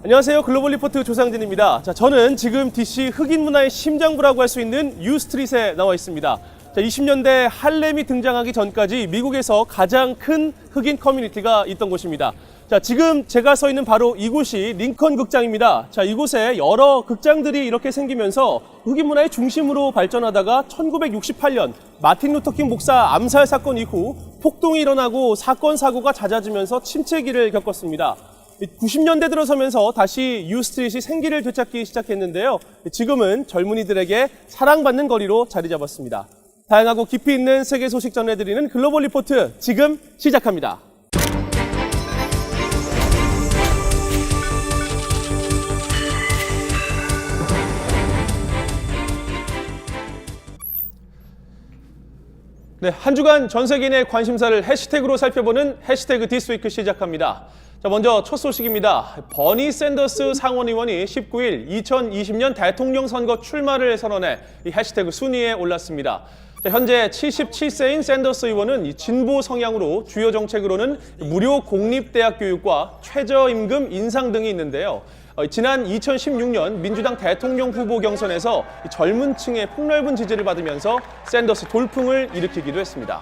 안녕하세요. 글로벌 리포트 조상진입니다. 자, 저는 지금 DC 흑인 문화의 심장부라고 할 수 있는 유스트릿에 나와 있습니다. 자, 20년대 할렘이 등장하기 전까지 미국에서 가장 큰 흑인 커뮤니티가 있던 곳입니다. 자, 지금 제가 서 있는 바로 이곳이 링컨 극장입니다. 자, 이곳에 여러 극장들이 이렇게 생기면서 흑인 문화의 중심으로 발전하다가 1968년 마틴 루터킹 목사 암살 사건 이후 폭동이 일어나고 사건 사고가 잦아지면서 침체기를 겪었습니다. 90년대 들어서면서 다시 유스트릿이 생기를 되찾기 시작했는데요. 지금은 젊은이들에게 사랑받는 거리로 자리 잡았습니다. 다양하고 깊이 있는 세계 소식 전해드리는 글로벌 리포트 지금 시작합니다. 네, 한 주간 전 세계인의 관심사를 해시태그로 살펴보는 해시태그 디스위크 시작합니다. 자, 먼저 첫 소식입니다. 버니 샌더스 상원의원이 19일 2020년 대통령 선거 출마를 선언해 이 해시태그 순위에 올랐습니다. 자, 현재 77세인 샌더스 의원은 이 진보 성향으로 주요 정책으로는 무료 공립대학 교육과 최저임금 인상 등이 있는데요. 지난 2016년 민주당 대통령 후보 경선에서 젊은 층의 폭넓은 지지를 받으면서 샌더스 돌풍을 일으키기도 했습니다.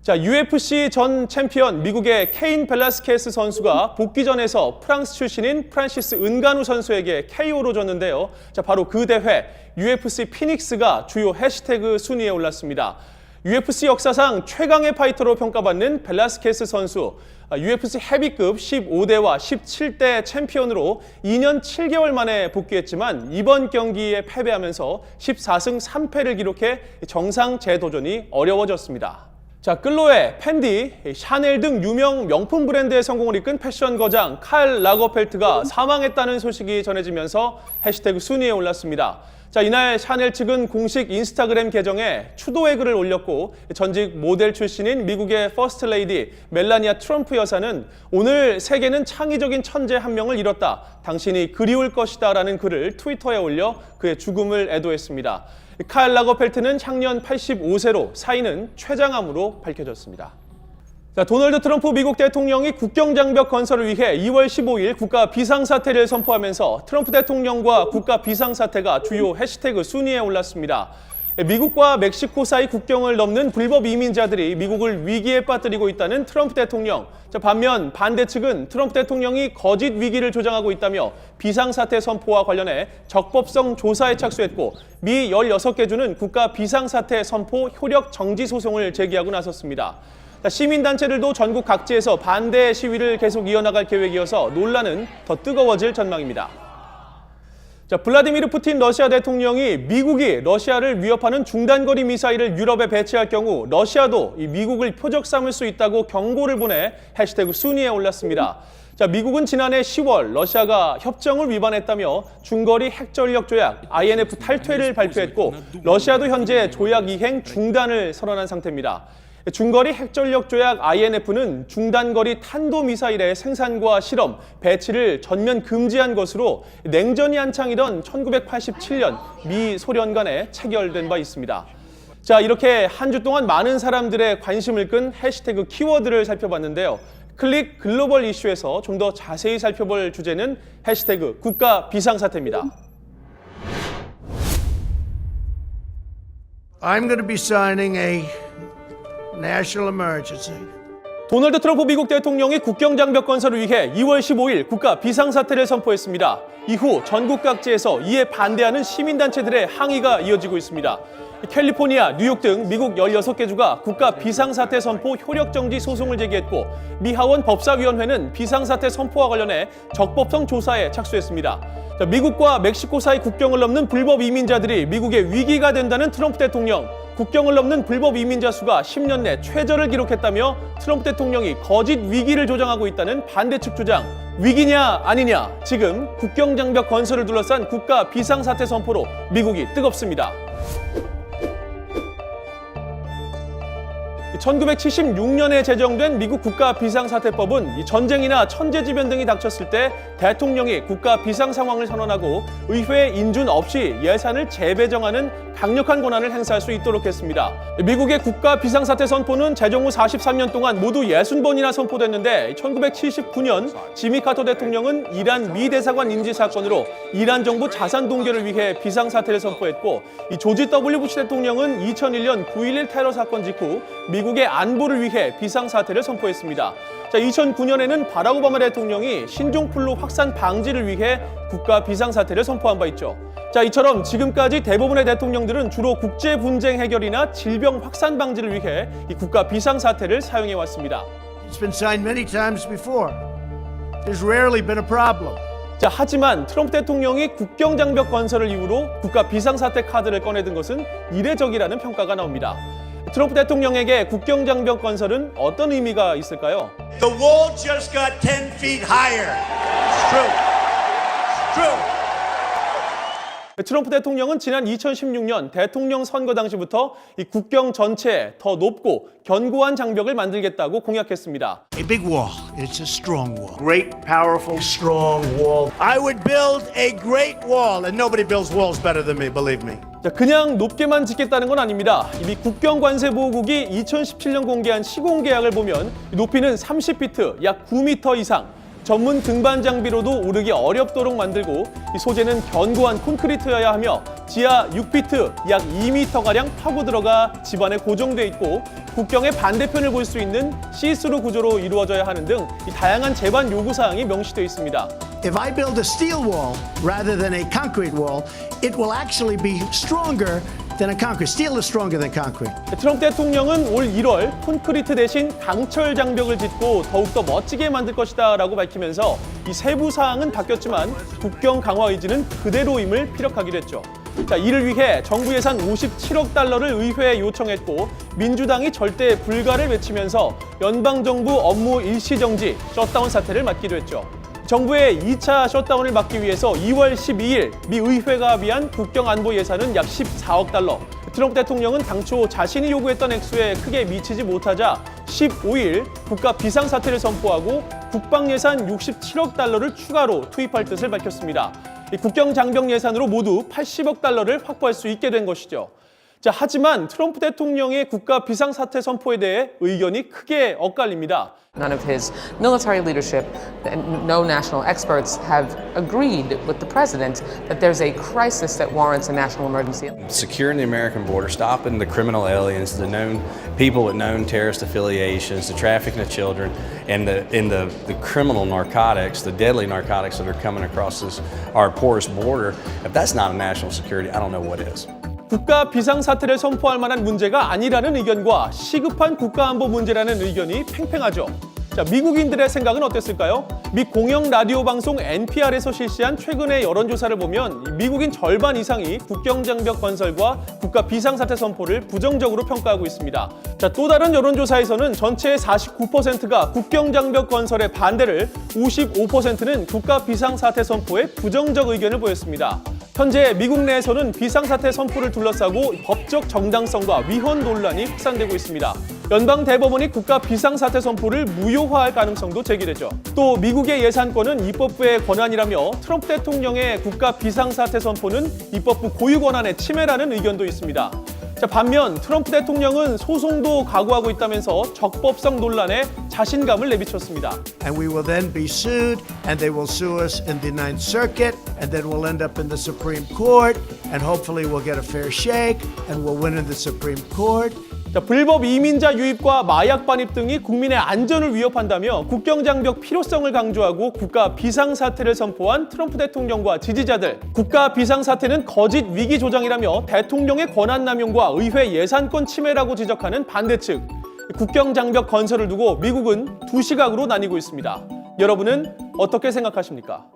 자, UFC 전 챔피언 미국의 케인 벨라스케스 선수가 복귀전에서 프랑스 출신인 프란시스 은가누 선수에게 KO로 졌는데요. 자, 바로 그 대회 UFC 피닉스가 주요 해시태그 순위에 올랐습니다. UFC 역사상 최강의 파이터로 평가받는 벨라스케스 선수, UFC 헤비급 15대와 17대 챔피언으로 2년 7개월 만에 복귀했지만 이번 경기에 패배하면서 14승 3패를 기록해 정상 재도전이 어려워졌습니다. 자, 클로에, 팬디, 샤넬 등 유명 명품 브랜드의 성공을 이끈 패션 거장 칼 라거펠트가 사망했다는 소식이 전해지면서 해시태그 순위에 올랐습니다. 자, 이날 샤넬 측은 공식 인스타그램 계정에 추도의 글을 올렸고 전직 모델 출신인 미국의 퍼스트 레이디 멜라니아 트럼프 여사는 오늘 세계는 창의적인 천재 한 명을 잃었다. 당신이 그리울 것이다 라는 글을 트위터에 올려 그의 죽음을 애도했습니다. 칼 라거펠트는 향년 85세로 사인은 췌장암으로 밝혀졌습니다. 자, 도널드 트럼프 미국 대통령이 국경장벽 건설을 위해 2월 15일 국가 비상사태를 선포하면서 트럼프 대통령과 국가 비상사태가 주요 해시태그 순위에 올랐습니다. 미국과 멕시코 사이 국경을 넘는 불법 이민자들이 미국을 위기에 빠뜨리고 있다는 트럼프 대통령. 자, 반면 반대 측은 트럼프 대통령이 거짓 위기를 조장하고 있다며 비상사태 선포와 관련해 적법성 조사에 착수했고 미 16개 주는 국가 비상사태 선포 효력 정지 소송을 제기하고 나섰습니다. 자, 시민단체들도 전국 각지에서 반대 시위를 계속 이어나갈 계획이어서 논란은 더 뜨거워질 전망입니다. 자, 블라디미르 푸틴 러시아 대통령이 미국이 러시아를 위협하는 중단거리 미사일을 유럽에 배치할 경우 러시아도 이 미국을 표적 삼을 수 있다고 경고를 보내 해시태그 순위에 올랐습니다. 자, 미국은 지난해 10월 러시아가 협정을 위반했다며 중거리 핵전력 조약 INF 탈퇴를 발표했고 러시아도 현재 조약 이행 중단을 선언한 상태입니다. 중거리 핵전력 조약 INF는 중단거리 탄도미사일의 생산과 실험, 배치를 전면 금지한 것으로 냉전이 한창이던 1987년 미 소련 간에 체결된 바 있습니다. 자, 이렇게 한 주 동안 많은 사람들의 관심을 끈 해시태그 키워드를 살펴봤는데요. 클릭 글로벌 이슈에서 좀 더 자세히 살펴볼 주제는 해시태그 국가 비상사태입니다. I'm going to be signing a national emergency. 도널드 트럼프 미국 대통령이 국경장벽 건설을 위해 2월 15일 국가 비상사태를 선포했습니다. 이후 전국 각지에서 이에 반대하는 시민단체들의 항의가 이어지고 있습니다. 캘리포니아, 뉴욕 등 미국 16개 주가 국가 비상사태 선포 효력정지 소송을 제기했고 미 하원 법사위원회는 비상사태 선포와 관련해 적법성 조사에 착수했습니다. 자, 미국과 멕시코 사이 국경을 넘는 불법 이민자들이 미국의 위기가 된다는 트럼프 대통령. 국경을 넘는 불법 이민자 수가 10년 내 최저를 기록했다며 트럼프 대통령이 거짓 위기를 조장하고 있다는 반대 측 주장. 위기냐 아니냐, 지금 국경장벽 건설을 둘러싼 국가 비상사태 선포로 미국이 뜨겁습니다. 1976년에 제정된 미국 국가 비상사태법은 이 전쟁이나 천재지변 등이 닥쳤을 때 대통령이 국가 비상 상황을 선언하고 의회 인준 없이 예산을 재배정하는 강력한 권한을 행사할 수 있도록 했습니다. 미국의 국가 비상사태 선포는 제정 후 43년 동안 모두 60번이나 선포됐는데 1979년 지미 카터 대통령은 이란 미 대사관 인지 사건으로 이란 정부 자산 동결을 위해 비상사태를 선포했고 이 조지 W 부시 대통령은 2001년 9.11 테러 사건 직후 미국의 안보를 위해 비상사태를 선포했습니다. 자, 2009년에는 바락 오바마 대통령이 신종플루 확산 방지를 위해 국가 비상사태를 선포한 바 있죠. 자, 이처럼 지금까지 대부분의 대통령들은 주로 국제 분쟁 해결이나 질병 확산 방지를 위해 이 국가 비상사태를 사용해 왔습니다. It's been signed many times before. There's rarely been a problem. 자, 하지만 트럼프 대통령이 국경장벽 건설을 이유로 국가 비상사태 카드를 꺼내든 것은 이례적이라는 평가가 나옵니다. 트럼프 대통령에게 국경장벽 건설은 어떤 의미가 있을까요? The wall just got 10 feet higher. It's true. It's true. 트럼프 대통령은 지난 2016년 대통령 선거 당시부터 이 국경 전체에 더 높고 견고한 장벽을 만들겠다고 공약했습니다. A big wall. It's a strong wall. Great, powerful, strong wall. I would build a great wall, and nobody builds walls better than me, believe me. 자, 그냥 높게만 짓겠다는 건 아닙니다. 이미 국경관세보호국이 2017년 공개한 시공계약을 보면 높이는 30피트, 약 9m 이상, 전문 등반 장비로도 오르기 어렵도록 만들고 이 소재는 견고한 콘크리트여야 하며 지하 6피트, 약 2m가량 파고 들어가 집안에 고정돼 있고 국경의 반대편을 볼 수 있는 시스루 구조로 이루어져야 하는 등 이 다양한 제반 요구사항이 명시되어 있습니다. If I build a steel wall rather than a concrete wall, it will actually be stronger than a concrete. Steel is stronger than concrete. 트럼프 대통령은 올 1월 콘크리트 대신 강철 장벽을 짓고 더욱더 멋지게 만들 것이다 라고 밝히면서 이 세부 사항은 바뀌었지만 국경 강화 의지는 그대로임을 피력하기로 했죠. 자, 이를 위해 정부 예산 57억 달러를 의회에 요청했고 민주당이 절대 불가를 외치면서 연방정부 업무 일시정지, 셧다운 사태를 맞기로 했죠. 정부의 2차 셧다운을 막기 위해서 2월 12일 미 의회가 합의한 국경 안보 예산은 약 14억 달러. 트럼프 대통령은 당초 자신이 요구했던 액수에 크게 미치지 못하자 15일 국가 비상사태를 선포하고 국방 예산 67억 달러를 추가로 투입할 뜻을 밝혔습니다. 이 국경 장벽 예산으로 모두 80억 달러를 확보할 수 있게 된 것이죠. 자, 하지만 트럼프 대통령의 국가 비상사태 선포에 대해 의견이 크게 엇갈립니다. None of his military leadership, no national experts have agreed with the president that there's a crisis that warrants a national emergency. Securing the American border, stopping the criminal aliens, the known people with known terrorist affiliations, the trafficking of children, and the criminal narcotics, the deadly narcotics that are coming across our porous border. If that's not a national security, I don't know what is. 국가 비상사태를 선포할 만한 문제가 아니라는 의견과 시급한 국가안보 문제라는 의견이 팽팽하죠. 자, 미국인들의 생각은 어땠을까요? 미 공영 라디오 방송 NPR에서 실시한 최근의 여론조사를 보면 미국인 절반 이상이 국경장벽 건설과 국가 비상사태 선포를 부정적으로 평가하고 있습니다. 자, 또 다른 여론조사에서는 전체의 49%가 국경장벽 건설에 반대를, 55%는 국가 비상사태 선포에 부정적 의견을 보였습니다. 현재 미국 내에서는 비상사태 선포를 둘러싸고 법적 정당성과 위헌 논란이 확산되고 있습니다. 연방 대법원이 국가 비상사태 선포를 무효화할 가능성도 제기되죠. 또 미국의 예산권은 입법부의 권한이라며 트럼프 대통령의 국가 비상사태 선포는 입법부 고유 권한의 침해라는 의견도 있습니다. 자, 반면 트럼프 대통령은 소송도 각오하고 있다면서 적법성 논란에 자신감을 내비쳤습니다. And we will then be sued, and they will sue us in the Ninth Circuit, and then we'll end up in the Supreme Court, and hopefully we'll get a fair shake, and we'll win in the Supreme Court. 자, 불법 이민자 유입과 마약 반입 등이 국민의 안전을 위협한다며 국경장벽 필요성을 강조하고 국가 비상사태를 선포한 트럼프 대통령과 지지자들. 국가 비상사태는 거짓 위기 조장이라며 대통령의 권한 남용과 의회 예산권 침해라고 지적하는 반대측. 국경장벽 건설을 두고 미국은 두 시각으로 나뉘고 있습니다. 여러분은 어떻게 생각하십니까?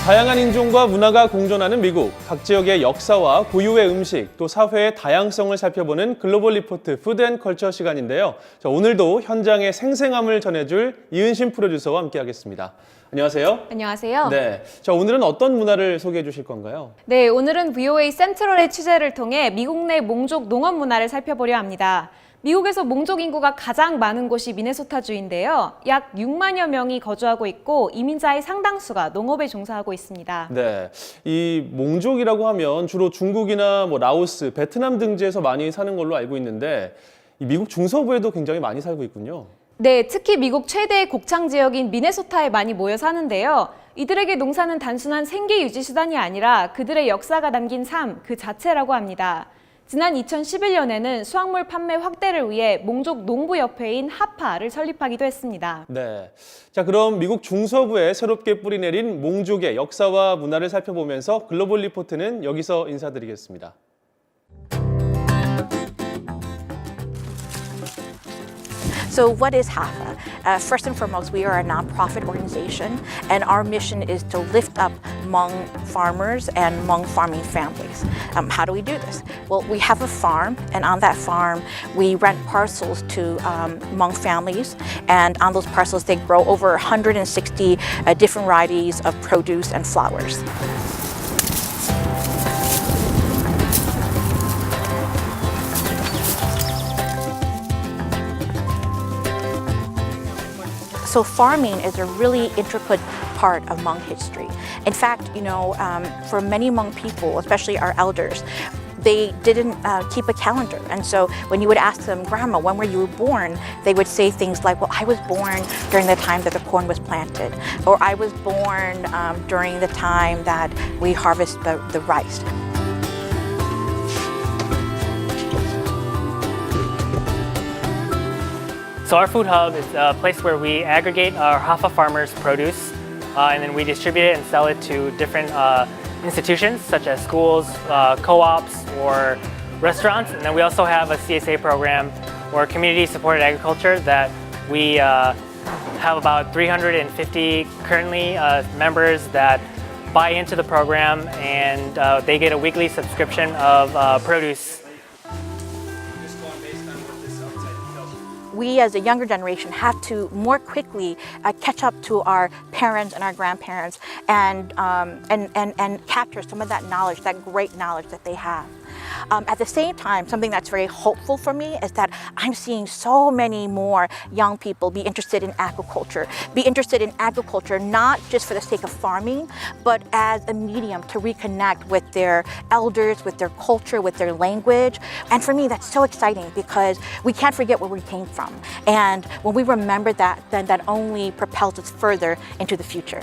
다양한 인종과 문화가 공존하는 미국, 각 지역의 역사와 고유의 음식, 또 사회의 다양성을 살펴보는 글로벌 리포트 푸드 앤 컬처 시간인데요. 자, 오늘도 현장의 생생함을 전해줄 이은신 프로듀서와 함께하겠습니다. 안녕하세요. 안녕하세요. 네. 자, 오늘은 어떤 문화를 소개해 주실 건가요? 네, 오늘은 VOA 센트럴의 취재를 통해 미국 내 몽족 농업 문화를 살펴보려 합니다. 미국에서 몽족 인구가 가장 많은 곳이 미네소타주인데요. 약 6만여 명이 거주하고 있고 이민자의 상당수가 농업에 종사하고 있습니다. 네. 이 몽족이라고 하면 주로 중국이나 뭐 라오스, 베트남 등지에서 많이 사는 걸로 알고 있는데 이 미국 중서부에도 굉장히 많이 살고 있군요. 네, 특히 미국 최대의 곡창 지역인 미네소타에 많이 모여 사는데요. 이들에게 농사는 단순한 생계 유지 수단이 아니라 그들의 역사가 담긴 삶 그 자체라고 합니다. 지난 2011년에는 수확물 판매 확대를 위해 몽족 농부협회인 하파를 설립하기도 했습니다. 네. 자, 그럼 미국 중서부에 새롭게 뿌리내린 몽족의 역사와 문화를 살펴보면서 글로벌 리포트는 여기서 인사드리겠습니다. So what is HAFA? First and foremost, we are a nonprofit organization, and our mission is to lift up Hmong farmers and Hmong farming families. How do we do this? Well, we have a farm, and on that farm, we rent parcels to Hmong families, and on those parcels, they grow over 160 different varieties of produce and flowers. So farming is a really intricate part of Hmong history. In fact, for many Hmong people, especially our elders, they didn't keep a calendar. And so when you would ask them, Grandma, when were you born? They would say things like, well, I was born during the time that the corn was planted, or I was born during the time that we harvest the rice. So our food hub is a place where we aggregate our Hafa farmers' produce and then we distribute it and sell it to different institutions such as schools, co-ops, or restaurants. And then we also have a CSA program or community supported agriculture that we have about 350 currently members that buy into the program and they get a weekly subscription of produce. We as a younger generation have to more quickly catch up to our parents and our grandparents and capture some of that knowledge, that great knowledge that they have. At the same time, something that's very hopeful for me is that I'm seeing so many more young people be interested in agriculture not just for the sake of farming, but as a medium to reconnect with their elders, with their culture, with their language. And for me, that's so exciting because we can't forget where we came from. And when we remember that, then that only propels us further into the future.